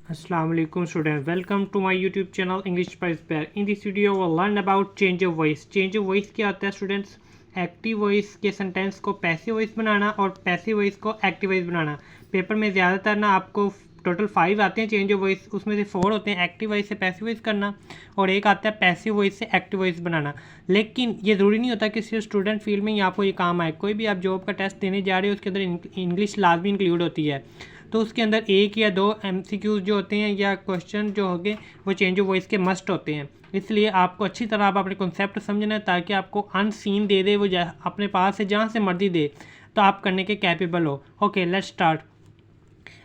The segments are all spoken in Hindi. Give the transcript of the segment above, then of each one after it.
Assalamu alaikum students, welcome to my YouTube channel English by Spare. In this video we'll learn about change of voice. Change of voice क्या होता है स्टूडेंट्स? एक्टिव वॉइस के सेंटेंस को पैसिव वॉइस बनाना और पैसिव वॉइस को एक्टिव वॉइस बनाना। पेपर में ज़्यादातर ना आपको टोटल 5 आते हैं चेंज ऑफ वॉइस, उसमें से 4 होते हैं एक्टिव वॉइस से पैसिव वॉइस करना और एक आता है पैसिव वॉइस से एक्टिव वॉइस बनाना। लेकिन ये ज़रूरी नहीं होता कि सिर्फ स्टूडेंट फील्ड में ही आपको ये काम आए। कोई भी आप जॉब का टेस्ट देने जा रहे हो उसके अंदर इंग्लिश लाजमी इंक्लूड होती है, तो उसके अंदर 1 या 2 MCQs जो होते हैं या क्वेश्चन जो होंगे वो चेंज ऑफ वॉइस के मस्ट होते हैं। इसलिए आपको अच्छी तरह आप अपने कॉन्सेप्ट समझना है ताकि आपको अनसीन दे दे वो अपने पास से जहाँ से मर्जी दे तो आप करने के कैपेबल हो। Okay, let's start.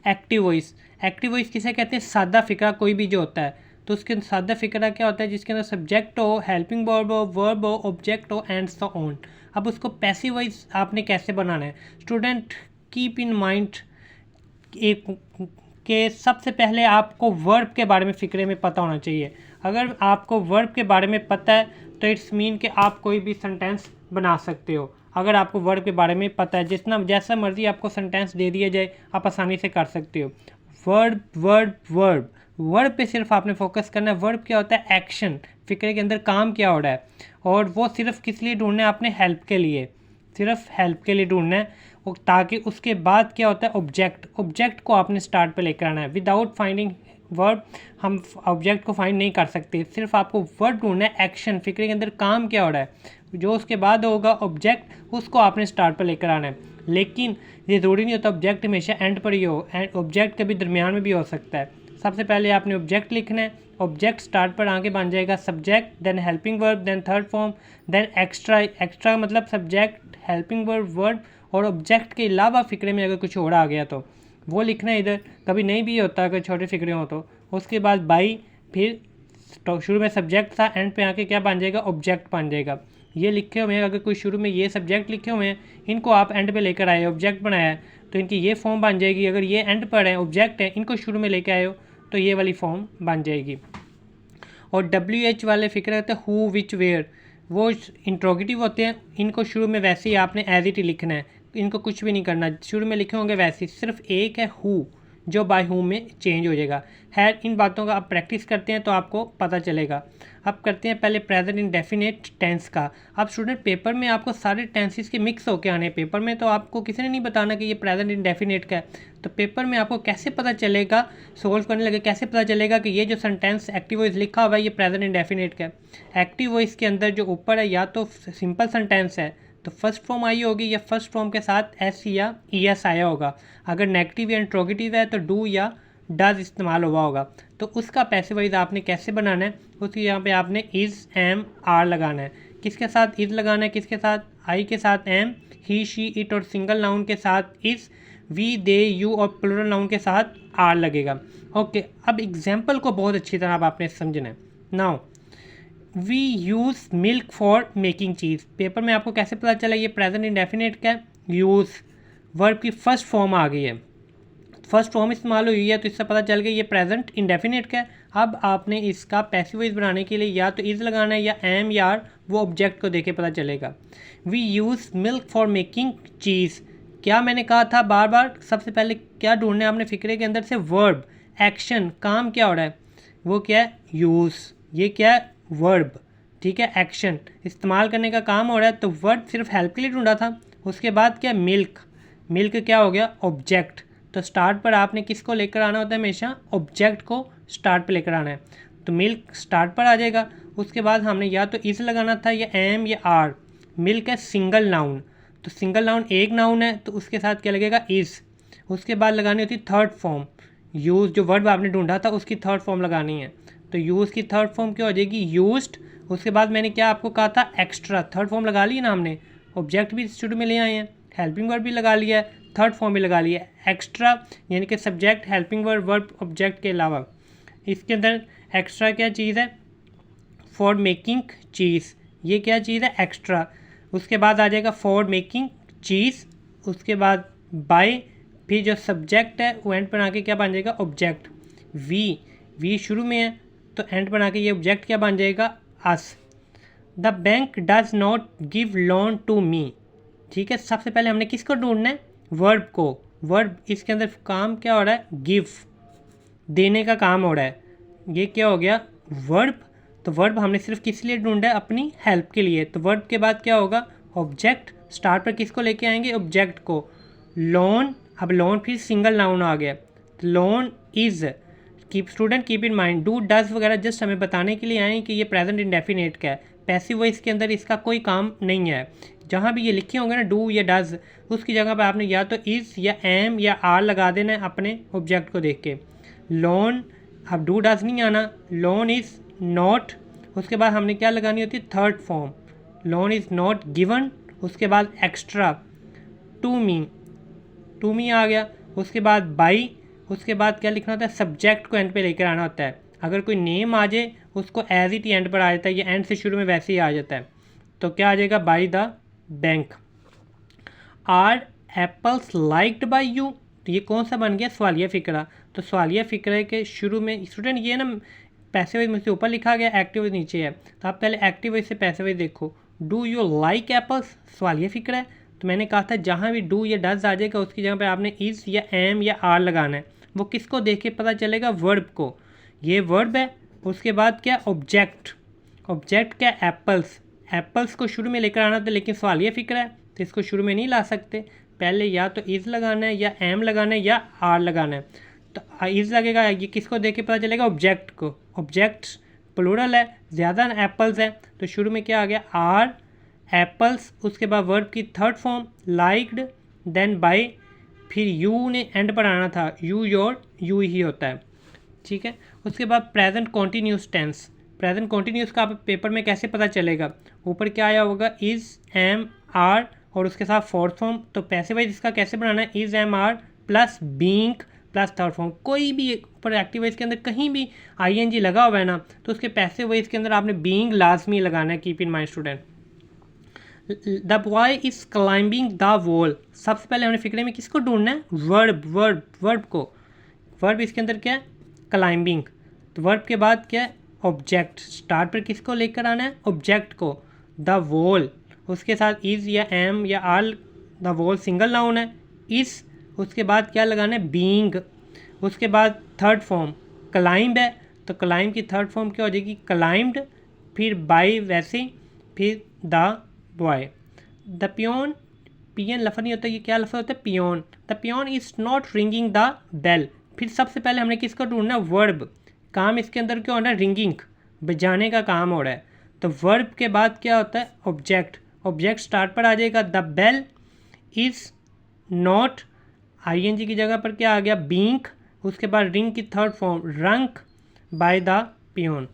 Active voice. Active voice किसे कहते हैं? सादा फिक्रा कोई भी जो होता है तो उसके सादा फिक्रा क्या होता है? जिसके अंदर सब्जेक्ट हो, हेल्पिंग वर्ब हो, ऑब्जेक्ट हो एंड सो ऑन। अब उसको पैसिव वॉइस आपने कैसे बनाना है? स्टूडेंट कीप इन माइंड एक के सबसे पहले आपको वर्ब के बारे में फ़िक्रे में पता होना चाहिए। अगर आपको वर्ब के बारे में पता है तो इट्स मीन कि आप कोई भी सेंटेंस बना सकते हो। अगर आपको वर्ब के बारे में पता है, जैसा मर्जी आपको सेंटेंस दे दिया जाए आप आसानी से कर सकते हो। वर्ब वर्ब वर्ब वर्ब पे सिर्फ आपने फोकस करना है। वर्ब क्या होता है? एक्शन, फ़िक्रे के अंदर काम क्या हो रहा है, और वो सिर्फ किस लिए ढूंढना है? आपने हेल्प के लिए, सिर्फ हेल्प के लिए ढूंढना है। ताकि उसके बाद क्या होता है? ऑब्जेक्ट। ऑब्जेक्ट को आपने स्टार्ट पे लेकर आना है। विदाउट फाइंडिंग वर्ब हम ऑब्जेक्ट को फाइंड नहीं कर सकते। सिर्फ आपको वर्ब ढूंढना है, एक्शन, फिक्रे के अंदर काम क्या हो रहा है, जो उसके बाद होगा ऑब्जेक्ट, उसको आपने स्टार्ट पर लेकर आना है। लेकिन ये ज़रूरी नहीं होता ऑब्जेक्ट हमेशा एंड पर ही हो, एंड ऑब्जेक्ट कभी दरमियान में भी हो सकता है। सबसे पहले आपने ऑब्जेक्ट लिखना है, ऑब्जेक्ट स्टार्ट पर आगे बन जाएगा subject, then helping verb, then third form, then extra. Extra मतलब सब्जेक्ट, हेल्पिंग वर्ब और ऑब्जेक्ट के अलावा फ़िक्रे में अगर कुछ और आ गया तो वो लिखना है इधर। कभी नहीं भी होता अगर छोटे फ़िक्रे हो तो। उसके बाद बाई, फिर शुरू में सब्जेक्ट था, एंड पे आके क्या बन जाएगा? ऑब्जेक्ट बन जाएगा। ये लिखे हुए हैं, अगर कोई शुरू में ये सब्जेक्ट लिखे हुए हैं इनको आप एंड पे लेकर आए, ऑब्जेक्ट बनाया है तो इनकी ये फॉर्म बन जाएगी। अगर ये एंड पर है, ऑब्जेक्ट है, इनको शुरू में लेके आए हो तो ये वाली फॉर्म बन जाएगी। और WH वाले फ़िक्रे होते हैं हु, विच, वेयर, वो इंट्रोगेटिव होते हैं। इनको शुरू में वैसे ही आपने एज इट ही लिखना है, इनको कुछ भी नहीं करना। शुरू में लिखे होंगे वैसे ही, सिर्फ एक है हु जो बाय हु में चेंज हो जाएगा। खैर, इन बातों का आप प्रैक्टिस करते हैं तो आपको पता चलेगा। अब करते हैं पहले प्रेजेंट इंडेफिनिट टेंस का। अब स्टूडेंट पेपर में आपको सारे टेंसेस के मिक्स होके आने हैं। पेपर में तो आपको किसी ने नहीं बताना कि ये प्रेजेंट इंडेफिनिट का है, तो पेपर में आपको कैसे पता चलेगा? सोल्व करने लगे कैसे पता चलेगा कि ये जो सेंटेंस एक्टिव वॉइस लिखा हुआ है ये प्रेजेंट इंडेफिनिट का है? एक्टिव वॉइस के अंदर जो ऊपर है या तो सिंपल सेंटेंस है तो फर्स्ट फॉर्म आई होगी, या फर्स्ट फॉर्म के साथ एस या ES आया होगा। अगर नेगेटिव या इंट्रोगेटिव है तो डू या डज इस्तेमाल हुआ होगा। तो उसका पैसिव वॉइस आपने कैसे बनाना है? उसकी यहाँ पे आपने इज़, एम, आर लगाना है। किसके साथ इज़ लगाना है? किसके साथ? आई के साथ एम, ही, शी, इट और सिंगल नाउन के साथ इज़, वी, दे, यू और प्लूरल नाउन के साथ आर लगेगा। ओके, अब एग्जाम्पल को बहुत अच्छी तरह आपने समझना है। Now we use milk for making cheese. Paper में आपको कैसे पता चला ये प्रेजेंट इंडेफिनिट का है? यूज़ वर्ब की फर्स्ट फॉर्म आ गई है, फर्स्ट फॉर्म इस्तेमाल हुई है तो इससे पता चल गया ये प्रेजेंट इंडेफिनिट का है। अब आपने इसका पैसिव वॉइस बनाने के लिए या तो इज़ लगाना है या एम या आर, वो ऑब्जेक्ट को देके पता चलेगा। We use milk for making cheese. क्या मैंने कहा था बार बार? सबसे पहले क्या ढूंढना है आपने फ़िक्रे के अंदर से? वर्ब, एक्शन, काम क्या हो रहा है, वो क्या है? यूज़। ये क्या है? वर्ब, ठीक है, एक्शन इस्तेमाल करने का काम हो रहा है तो वर्ब सिर्फ हेल्प के लिए ढूंढा था। उसके बाद क्या? मिल्क, मिल्क क्या हो गया? ऑब्जेक्ट। तो स्टार्ट पर आपने किसको लेकर आना होता है? हमेशा ऑब्जेक्ट को स्टार्ट पर लेकर आना है, तो मिल्क स्टार्ट पर आ जाएगा। उसके बाद हमने या तो इज़ लगाना था या एम या आर। मिल्क है सिंगल नाउन, तो सिंगल नाउन एक नाउन है तो उसके साथ क्या लगेगा? इज़। उसके बाद लगानी होती थर्ड फॉर्म, यूज़, जो वर्ब आपने ढूंढा था उसकी थर्ड फॉर्म लगानी है, तो यूज़ की थर्ड फॉर्म क्या हो जाएगी? यूज्ड। उसके बाद मैंने क्या आपको कहा था? एक्स्ट्रा। थर्ड फॉर्म लगा ली ना हमने, ऑब्जेक्ट भी शुरू में ले आए हैं, हेल्पिंग वर्ब भी लगा लिया है, थर्ड फॉर्म भी लगा लिया है। एक्स्ट्रा यानी कि सब्जेक्ट, हेल्पिंग वर्ब, ऑब्जेक्ट के अलावा इसके अंदर एक्स्ट्रा क्या चीज़ है? फॉर मेकिंग चीज़, ये क्या चीज़ है? एक्स्ट्रा। उसके बाद आ जाएगा फॉर मेकिंग चीज़, उसके बाद बाय, फिर जो सब्जेक्ट है वो एंड पर आके क्या बन जाएगा? ऑब्जेक्ट। वी शुरू में है तो एंड पर आके ये ऑब्जेक्ट क्या बन जाएगा? Us. The bank does not give loan to me, ठीक है। सबसे पहले हमने किसको ढूंढना है? वर्ब को। वर्ब इसके अंदर काम क्या हो रहा है? गिव। देने का काम हो रहा है। ये क्या हो गया, वर्ब। तो वर्ब हमने सिर्फ किस लिए ढूंढा है, अपनी हेल्प के लिए। तो वर्ब के बाद क्या होगा, ऑब्जेक्ट। स्टार्ट पर किसको लेके आएंगे, ऑब्जेक्ट को। लोन, अब लोन फिर सिंगल नाउन आ गया। Loan is, keep student keep in mind, do does वगैरह जस्ट हमें बताने के लिए आए कि ये प्रेजेंट इंडेफिनेट का है। पैसिव वॉइस के अंदर इसका कोई काम नहीं है। जहाँ भी ये लिखे होंगे ना डू या डज, उसकी जगह पर आपने या तो इज़ या एम या आर लगा देना है अपने ऑब्जेक्ट को देख के। लोन, अब डू डज नहीं आना, लोन इज़ नॉट, उसके बाद हमने क्या लगानी होती है, third form. Loan is not given, उसके बाद एक्स्ट्रा टू मी आ गया। उसके बाद बाई, उसके बाद क्या लिखना होता है, सब्जेक्ट को एंड पे लेकर आना होता है। अगर कोई नेम आ जाए उसको एज इट ही एंड पर आ जाता है, ये एंड से शुरू में वैसे ही आ जाता है। तो क्या आ जाएगा, by the bank. Are apples liked by you, तो ये कौन सा बन गया, सवालिया फ़िक्रा। तो सवालिया फ़िक्रे के शुरू में स्टूडेंट ये ना पैसिव वॉइस मुझसे ऊपर लिखा गया, एक्टिव वॉइस नीचे है। तो आप पहले एक्टिव वॉइस से पैसिव वॉइस देखो। डू यू लाइक एप्पल्स, सवालिया फ़िक्रा है। तो मैंने कहा था जहाँ भी डू या डज आ जाएगा उसकी जगह पर आपने इज़ या एम या आर लगाना है। वो किसको देख के पता चलेगा, वर्ब को। ये वर्ब है। उसके बाद क्या, ऑब्जेक्ट। ऑब्जेक्ट क्या, एप्पल्स। एप्पल्स को शुरू में लेकर आना था, लेकिन सवाल ये फिक्र है तो इसको शुरू में नहीं ला सकते। पहले या तो इज़ लगाना है या एम लगाना है या आर लगाना है। तो इज़ लगेगा, ये किसको देख के पता चलेगा, ऑब्जेक्ट को। ऑब्जेक्ट प्लूरल है, ज़्यादा एप्पल्स है, तो शुरू में क्या आ गया, आर एप्पल्स। उसके बाद वर्ब की third form liked, then by, फिर यू ने एंड पर आना था, यू योर, यू ही होता है, ठीक है। उसके बाद present continuous tense. Present continuous का आप पेपर में कैसे पता चलेगा, ऊपर क्या आया होगा, इज़ एम आर और उसके साथ फोर्थ फॉर्म। तो पैसिव वॉइस इसका कैसे बनाना है, is am are plus being plus third form. कोई भी ऊपर एक्टिव वॉइस के अंदर कहीं भी आईएनजी लगा हुआ है ना, तो उसके पैसिव वॉइस के अंदर आपने बीइंग लाजमी लगाना है। Keep in mind student. The boy is climbing the wall, सबसे पहले हमने फिक्रे में किसको ढूंढना है, वर्ब। वर्ब को। वर्ब इसके अंदर क्या है, क्लाइंबिंग। तो वर्ब के बाद क्या है, ऑब्जेक्ट। स्टार्ट पर किसको लेकर आना है, ऑब्जेक्ट को। द वॉल, उसके साथ इज़ या एम या are, the wall single noun है, इस। उसके बाद क्या लगाना है, बीइंग। उसके बाद थर्ड फॉर्म क्लाइंब है, तो क्लाइंब की थर्ड फॉर्म क्या हो जाएगी, क्लाइंब्ड, फिर बाय वैसे, फिर the boy. The peon, peon लफज नहीं होता, ये क्या लफज होता है, peon. The peon is not ringing the bell. फिर सबसे पहले हमने किसको ढूंढना, वर्ब। काम इसके अंदर क्या हो रहा है, रिंगिंग, बजाने का काम हो रहा है। तो वर्ब के बाद क्या होता है, ऑब्जेक्ट। ऑब्जेक्ट स्टार्ट पर आ जाएगा, the bell is not, ING की जगह पर क्या आ गया, बीइंग। उसके बाद रिंग की third form rung by the peon.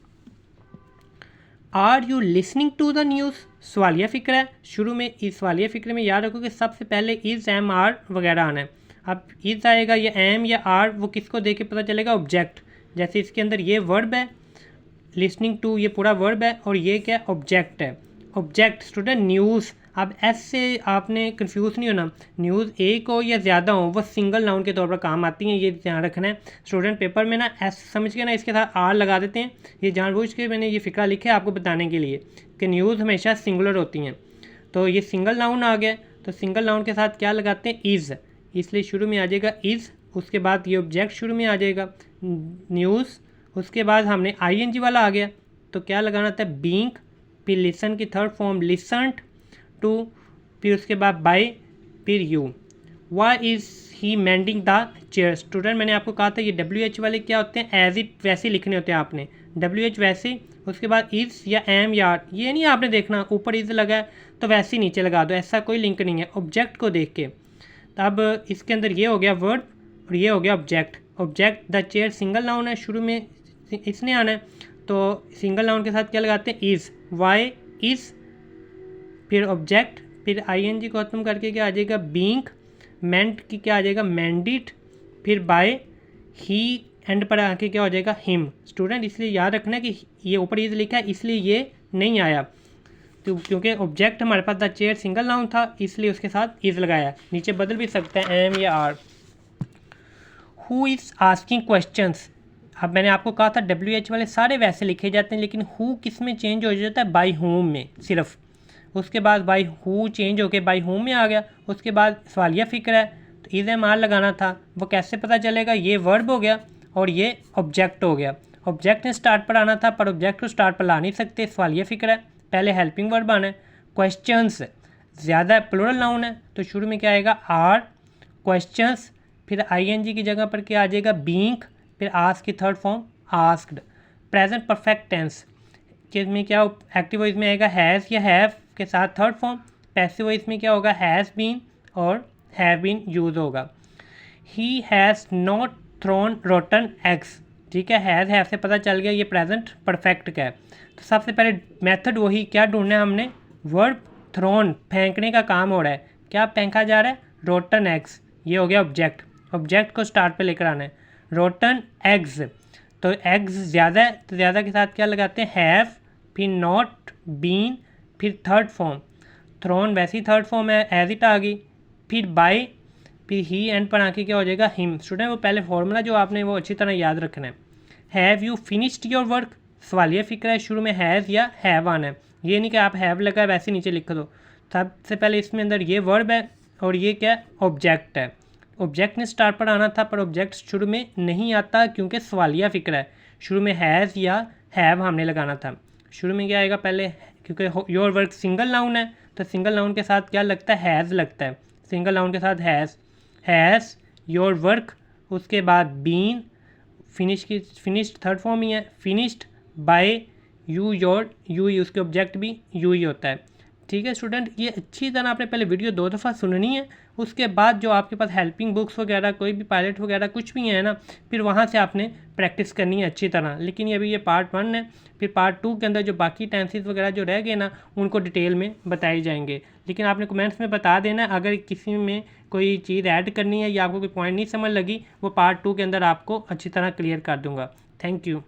Are you listening to the news, सवालिया फ़िक्र है। शुरू में इस सवालिया फ़िक्र में याद रखो कि सबसे पहले इज़ एम आर वगैरह आना है। अब इज़ आएगा या एम या आर, वो किसको देख के पता चलेगा, ऑब्जेक्ट। जैसे इसके अंदर ये वर्ब है, लिसनिंग टू ये पूरा वर्ब है, और ये क्या ऑब्जेक्ट है। Object student news. अब एस से आपने कंफ्यूज नहीं होना, न्यूज़ एक हो या ज़्यादा हो वो सिंगल नाउन के तौर पर काम आती हैं, ये ध्यान रखना है स्टूडेंट। पेपर में ना एस समझ के ना इसके साथ आर लगा देते हैं, ये जानबूझ के मैंने ये फ़िक्रा लिखा है आपको बताने के लिए कि न्यूज़ हमेशा सिंगुलर होती हैं। तो ये सिंगल नाउन आ गया, तो सिंगल नाउन के साथ क्या लगाते हैं, इज़, इसलिए शुरू में आ जाएगा इज़। उसके बाद ये ऑब्जेक्ट शुरू में आ जाएगा, न्यूज़। उसके बाद हमने आईएनजी वाला आ गया, तो क्या लगाना था, बीइंग, फिर लिसन की थर्ड फॉर्म लिसन्ड टू, फिर उसके बाद बाय, फिर you. Why is he mending the chair, student मैंने आपको कहा था ये WH वाले क्या होते हैं, एज इट वैसे लिखने होते हैं आपने, WH वैसे। उसके बाद इज़ या एम या आर, ये नहीं आपने देखना ऊपर इज़ लगा है तो वैसे ही नीचे लगा दो, ऐसा कोई लिंक नहीं है, ऑब्जेक्ट को देख के। अब इसके अंदर ये हो गया वर्ब और ये हो गया object. Object the chair single noun है, शुरू में इसने आना है, तो सिंगल नाउन के साथ क्या लगाते हैं, इज़। वाई इज़, फिर ऑब्जेक्ट, फिर आईएनजी को खत्म करके क्या आ जाएगा, बीइंग। मेंट की क्या आ जाएगा, मेंडिट, फिर बाय, ही एंड पर आके क्या हो जाएगा, हिम। स्टूडेंट इसलिए याद रखना कि ये ऊपर इज़ लिखा है इसलिए ये नहीं आया, तो क्योंकि ऑब्जेक्ट हमारे पास द चेयर सिंगल नाउन था इसलिए उसके साथ इज़ लगाया। नीचे बदल भी सकते हैं एम या are. Who is asking questions, अब मैंने आपको कहा था WH वाले सारे वैसे लिखे जाते हैं, लेकिन हु किस में चेंज हो जाता है, बाई होम में सिर्फ। उसके बाद बाई हु चेंज होके बाई होम में आ गया। उसके बाद सवालिया फ़िक्र है, तो इज़ एम आर लगाना था, वो कैसे पता चलेगा, ये वर्ब हो गया। और ये ऑब्जेक्ट हो गया। ऑब्जेक्ट ने स्टार्ट पर आना था पर ऑब्जेक्ट को स्टार्ट पर ला नहीं सकते, सवाल ये फिक्र है। पहले हेल्पिंग वर्ब आना है। क्वेश्चंस ज़्यादा प्लूरल नाउन है तो शुरू में क्या आएगा आर क्वेश्चंस, फिर आईएनजी की जगह पर क्या आ जाएगा बीइंग, फिर आस्क की third form asked. Present perfect tense के में क्या एक्टिव वॉइस में आएगा हैज़ या हैव के साथ थर्ड फॉर्म। पैसिव वॉइस में क्या होगा हैज़ बीन और हैव बीन यूज होगा। He has not thrown rotten eggs, ठीक है, हैज़ से पता चल गया ये प्रेजेंट परफेक्ट का है। तो सबसे पहले मेथड वही क्या ढूंढना है हमने, वर्ब थ्रोन फेंकने का काम हो रहा है, क्या फेंका जा रहा है रोटन एग्स, ये हो गया ऑब्जेक्ट। ऑब्जेक्ट को स्टार्ट पे लेकर आना है। रोटन एग्स, तो एग्स ज़्यादा है तो ज़्यादा के साथ क्या लगाते हैं हैव, फिर नॉट बीन, फिर थर्ड फॉर्म थ्रोन वैसी थर्ड फॉर्म है एज इट आ गई, फिर बाय, फिर ही एंड पर आके क्या हो जाएगा हिम। स्टूडेंट वो पहले फॉर्मूला जो आपने वो अच्छी तरह याद रखना है। Have you finished your work, सवाल ये फिक्र है शुरू में हैज़ या हैव आना है, ये नहीं कि आप हैव लगा वैसे नीचे लिख दो। सबसे पहले इसमें अंदर ये वर्ब है और ये क्या ऑब्जेक्ट है। ऑब्जेक्ट ने स्टार्ट पर आना था पर ऑब्जेक्ट शुरू में नहीं आता क्योंकि सवालिया फिक्र है, शुरू में हैज़ या हैव हमने लगाना था। शुरू में क्या आएगा पहले, क्योंकि योर वर्क सिंगल नाउन है तो सिंगल नाउन के साथ क्या लगता है हैज़ लगता है, सिंगल नाउन के साथ हैज़ योर वर्क, उसके बाद बीन, फिनिश्ड थर्ड फॉर्म ही है, finished by you your, you ही उसके ऑब्जेक्ट भी यू ही होता है। ठीक है स्टूडेंट, ये अच्छी तरह आपने पहले वीडियो 2 दफ़ा सुननी है, उसके बाद जो आपके पास हेल्पिंग बुक्स वगैरह कोई भी पायलट वगैरह कुछ भी है ना, फिर वहाँ से आपने प्रैक्टिस करनी है अच्छी तरह। लेकिन ये अभी ये पार्ट 1 है, फिर पार्ट 2 के अंदर जो बाकी टेंसेस वगैरह जो रह गए ना उनको डिटेल में बताए जाएंगे। लेकिन आपने कमेंट्स में बता देना अगर किसी में कोई चीज़ ऐड करनी है या आपको कोई पॉइंट नहीं समझ लगी, वो पार्ट 2 के अंदर आपको अच्छी तरह क्लियर कर दूँगा। Thank you.